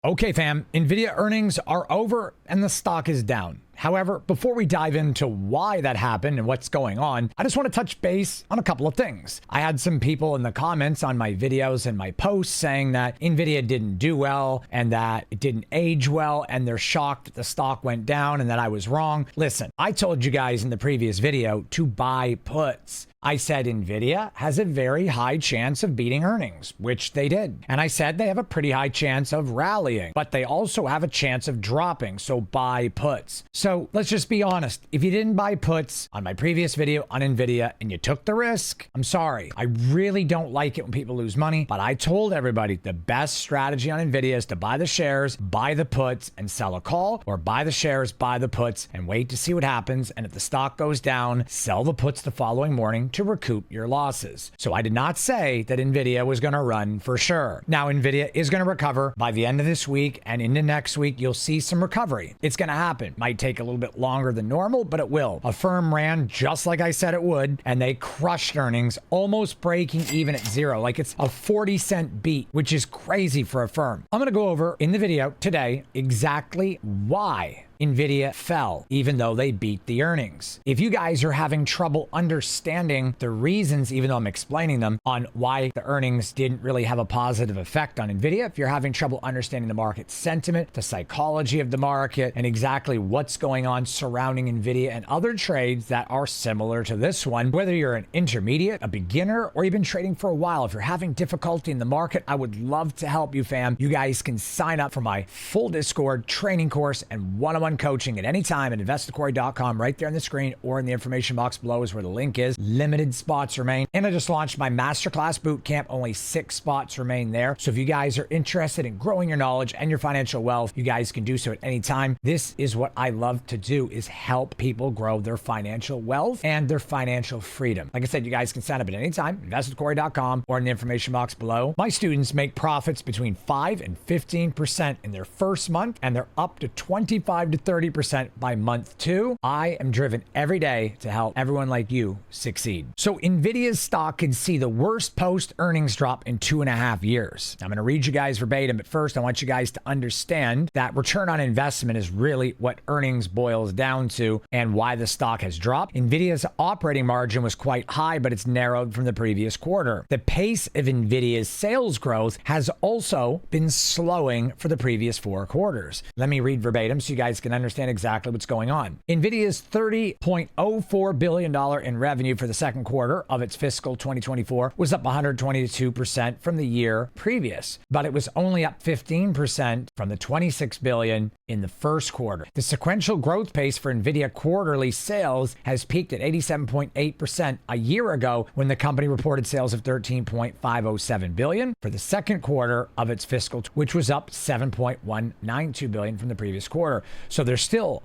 Okay, fam, NVIDIA earnings are over and the stock is down. However, before we dive into why that happened and what's going on, I just want to touch base on a couple of things. I had some people in the comments on my videos and my posts saying that NVIDIA didn't do well and that it didn't age well and they're shocked that the stock went down and that I was wrong. Listen, I told you guys in the previous video to buy puts. I said NVIDIA has a very high chance of beating earnings, which they did. And I said they have a pretty high chance of rallying, but they also have a chance of dropping, so buy puts. So let's just be honest. If you didn't buy puts on my previous video on NVIDIA and you took the risk, I'm sorry. I really don't like it when people lose money, but I told everybody the best strategy on NVIDIA is to buy the shares, buy the puts, and sell a call, or buy the shares, buy the puts, and wait to see what happens. And if the stock goes down, sell the puts the following morning to recoup your losses. So I did not say that NVIDIA was going to run for sure. Now, NVIDIA is going to recover by the end of this week and into next week. You'll see some recovery. It's going to happen. Might take a little bit longer than normal, but it will. A firm ran just like I said it would, and they crushed earnings, almost breaking even at zero. Like it's a 40-cent beat, which is crazy for a firm. I'm going to go over in the video today exactly why NVIDIA fell, even though they beat the earnings. If you guys are having trouble understanding the reasons, even though I'm explaining them, on why the earnings didn't really have a positive effect on NVIDIA, if you're having trouble understanding the market sentiment, the psychology of the market, and exactly what's going on surrounding NVIDIA and other trades that are similar to this one, whether you're an intermediate, a beginner, or you've been trading for a while, if you're having difficulty in the market, I would love to help you, fam. You guys can sign up for my full Discord training course and one-on-one coaching at any time at investorcorey.com. Right there on the screen or in the information box below is where the link is. Limited spots remain. And I just launched my masterclass boot camp. Only 6 spots remain there. So if you guys are interested in growing your knowledge and your financial wealth, you guys can do so at any time. This is what I love to do, is help people grow their financial wealth and their financial freedom. Like I said, you guys can sign up at any time, investorcorey.com or in the information box below. My students make profits between 5 and 15% in their first month, and they're up to 25 to 30% by month 2. I am driven every day to help everyone like you succeed. So NVIDIA's stock could see the worst post-earnings drop in 2.5 years. I'm going to read you guys verbatim, but first I want you guys to understand that return on investment is really what earnings boils down to and why the stock has dropped. NVIDIA's operating margin was quite high, but it's narrowed from the previous quarter. The pace of NVIDIA's sales growth has also been slowing for the previous 4 quarters. Let me read verbatim so you guys can understand exactly what's going on. NVIDIA's $30.04 billion in revenue for the second quarter of its fiscal 2024 was up 122% from the year previous, but it was only up 15% from the $26 billion in the first quarter. The sequential growth pace for NVIDIA quarterly sales has peaked at 87.8% a year ago when the company reported sales of $13.507 billion for the second quarter of its fiscal, which was up $7.192 billion from the previous quarter. So they're still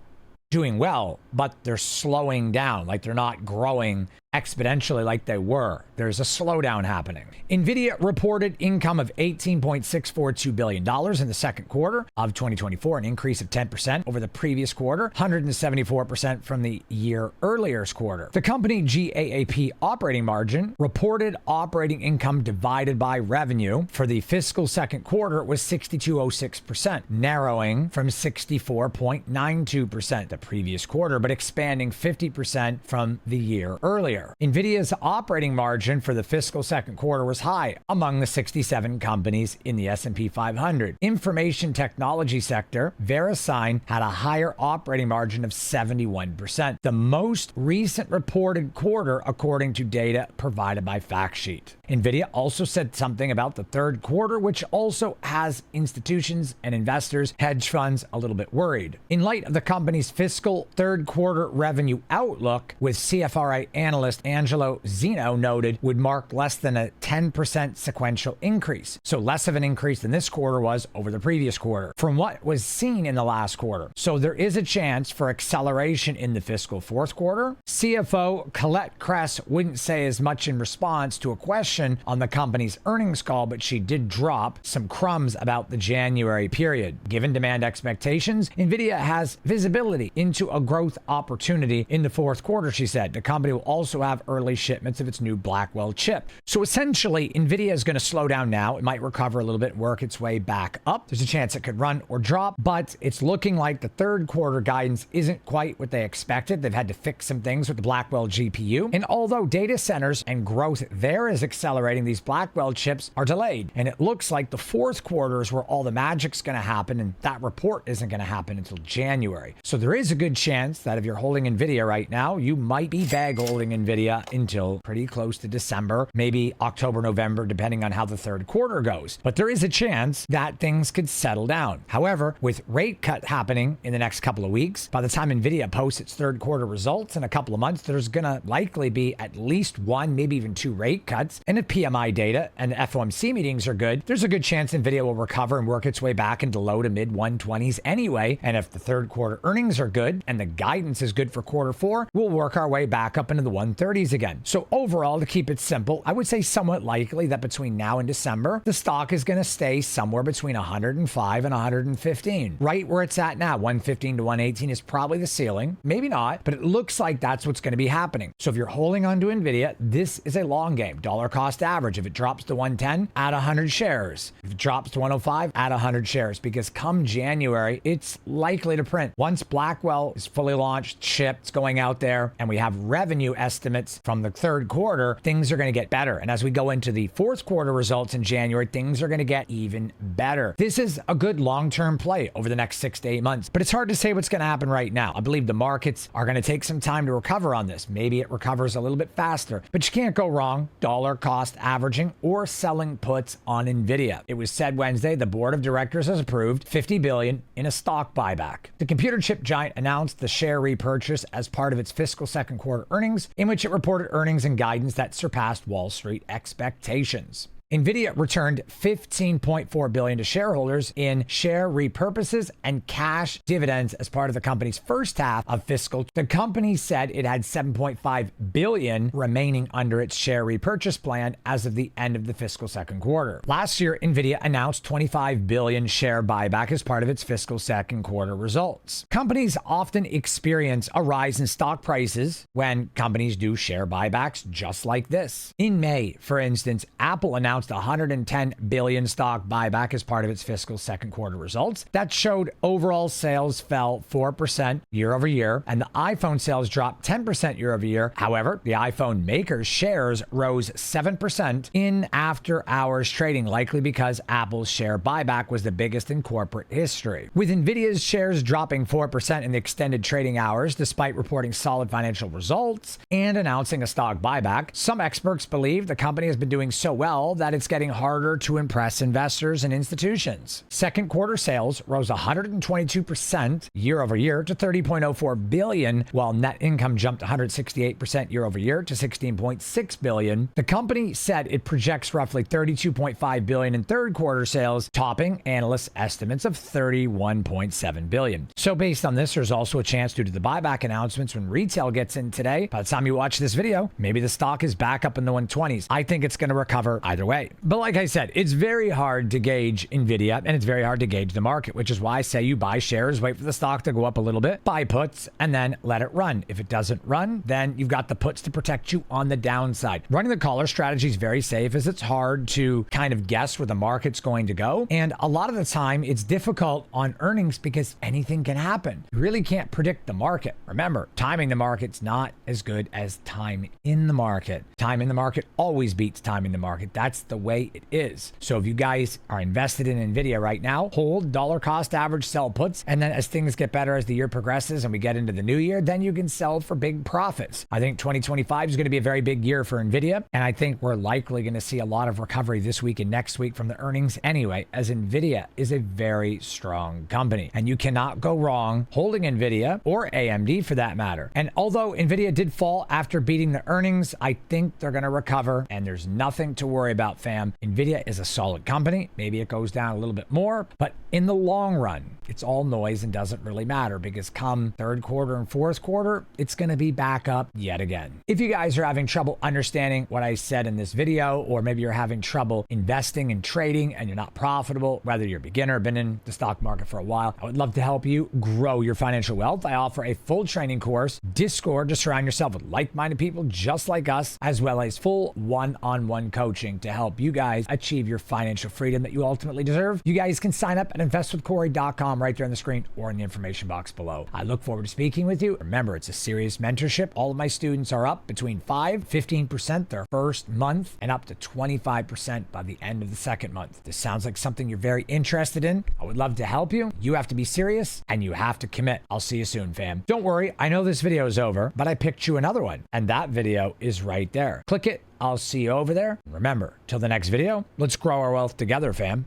doing well, but they're slowing down. Like they're not growing exponentially like they were. There's a slowdown happening. NVIDIA reported income of $18.642 billion in the second quarter of 2024, an increase of 10% over the previous quarter, 174% from the year earlier's quarter. The company GAAP operating margin, reported operating income divided by revenue, for the fiscal second quarter was 62.06%, narrowing from 64.92% the previous quarter, but expanding 50% from the year earlier. NVIDIA's operating margin for the fiscal second quarter was high among the 67 companies in the S&P 500. Information technology sector, VeriSign, had a higher operating margin of 71%, the most recent reported quarter according to data provided by FactSheet. NVIDIA also said something about the third quarter, which also has institutions and investors, hedge funds, a little bit worried. In light of the company's fiscal third quarter revenue outlook, with CFRA analyst Angelo Zeno noted would mark less than a 10% sequential increase. So less of an increase than this quarter was over the previous quarter from what was seen in the last quarter. So there is a chance for acceleration in the fiscal fourth quarter. CFO Colette Kress wouldn't say as much in response to a question on the company's earnings call, but she did drop some crumbs about the January period. Given demand expectations, NVIDIA has visibility into a growth opportunity in the fourth quarter, she said. The company will also also have early shipments of its new Blackwell chip. So essentially, NVIDIA is going to slow down now. It might recover a little bit, work its way back up. There's a chance it could run or drop, but it's looking like the third quarter guidance isn't quite what they expected. They've had to fix some things with the Blackwell GPU. And although data centers and growth there is accelerating, these Blackwell chips are delayed. And it looks like the fourth quarter is where all the magic's going to happen, and that report isn't going to happen until January. So there is a good chance that if you're holding NVIDIA right now, you might be bag holding NVIDIA until pretty close to December, maybe October, November, depending on how the third quarter goes. But there is a chance that things could settle down. However, with rate cut happening in the next couple of weeks, by the time NVIDIA posts its third quarter results in a couple of months, there's going to likely be at least one, maybe even two rate cuts. And if PMI data and FOMC meetings are good, there's a good chance NVIDIA will recover and work its way back into low to mid 120s anyway. And if the third quarter earnings are good and the guidance is good for quarter four, we'll work our way back up into the 130s again. So overall, to keep it simple, I would say somewhat likely that between now and December, the stock is going to stay somewhere between 105 and 115. Right where it's at now, 115 to 118 is probably the ceiling. Maybe not, but it looks like that's what's going to be happening. So if you're holding on to NVIDIA, this is a long game. Dollar cost average. If it drops to 110, add 100 shares. If it drops to 105, add 100 shares, because come January, it's likely to print. Once Blackwell is fully launched, shipped, going out there, and we have revenue estimates from the third quarter, things are going to get better. And as we go into the fourth quarter results in January, things are going to get even better. This is a good long-term play over the next 6 to 8 months, but it's hard to say what's going to happen right now. I believe the markets are going to take some time to recover on this. Maybe it recovers a little bit faster, but you can't go wrong dollar cost averaging or selling puts on NVIDIA. It was said Wednesday the board of directors has approved $50 billion in a stock buyback. The computer chip giant announced the share repurchase as part of its fiscal second quarter earnings, in which it reported earnings and guidance that surpassed Wall Street expectations. NVIDIA returned $15.4 billion to shareholders in share repurchases and cash dividends as part of the company's first half of fiscal. The company said it had $7.5 billion remaining under its share repurchase plan as of the end of the fiscal second quarter. Last year, NVIDIA announced $25 billion share buyback as part of its fiscal second quarter results. Companies often experience a rise in stock prices when companies do share buybacks just like this. In May, for instance, Apple announced $110 billion stock buyback as part of its fiscal second quarter results. That showed overall sales fell 4% year over year, and the iPhone sales dropped 10% year over year. However, the iPhone maker's shares rose 7% in after-hours trading, likely because Apple's share buyback was the biggest in corporate history. With NVIDIA's shares dropping 4% in the extended trading hours, despite reporting solid financial results and announcing a stock buyback, some experts believe the company has been doing so well that it's getting harder to impress investors and institutions. Second quarter sales rose 122% year over year to $30.04 billion, while net income jumped 168% year over year to $16.6 billion. The company said it projects roughly $32.5 billion in third quarter sales, topping analysts' estimates of $31.7 billion. So based on this, there's also a chance due to the buyback announcements when retail gets in today. By the time you watch this video, maybe the stock is back up in the 120s. I think it's going to recover either way. But like I said, it's very hard to gauge NVIDIA, and it's very hard to gauge the market, which is why I say you buy shares, wait for the stock to go up a little bit, buy puts, and then let it run. If it doesn't run, then you've got the puts to protect you on the downside. Running the collar strategy is very safe, as it's hard to kind of guess where the market's going to go. And a lot of the time, it's difficult on earnings because anything can happen. You really can't predict the market. Remember, timing the market's not as good as time in the market. Time in the market always beats timing the market. That's the way it is. So if you guys are invested in NVIDIA right now, hold dollar cost average, sell puts, and then as things get better as the year progresses and we get into the new year, then you can sell for big profits. I think 2025 is going to be a very big year for NVIDIA, and I think we're likely going to see a lot of recovery this week and next week from the earnings anyway, as NVIDIA is a very strong company, and you cannot go wrong holding NVIDIA or AMD for that matter. And although NVIDIA did fall after beating the earnings, I think they're going to recover, and there's nothing to worry about fam. NVIDIA is a solid company. Maybe it goes down a little bit more, but in the long run, it's all noise and doesn't really matter because come third quarter and fourth quarter, it's going to be back up yet again. If you guys are having trouble understanding what I said in this video, or maybe you're having trouble investing and trading and you're not profitable, whether you're a beginner or been in the stock market for a while, I would love to help you grow your financial wealth. I offer a full training course, Discord, to surround yourself with like-minded people just like us, as well as full one-on-one coaching to help you guys achieve your financial freedom that you ultimately deserve. You guys can sign up at investwithcorey.com right there on the screen or in the information box below. I look forward to speaking with you. Remember, it's a serious mentorship. All of my students are up between 5-15% their first month and up to 25% by the end of the second month. This sounds like something you're very interested in. I would love to help you. You have to be serious and you have to commit. I'll see you soon, fam. Don't worry, I know this video is over, but I picked you another one, and that video is right there. Click it. I'll see you over there. Remember, till the next video, let's grow our wealth together, fam.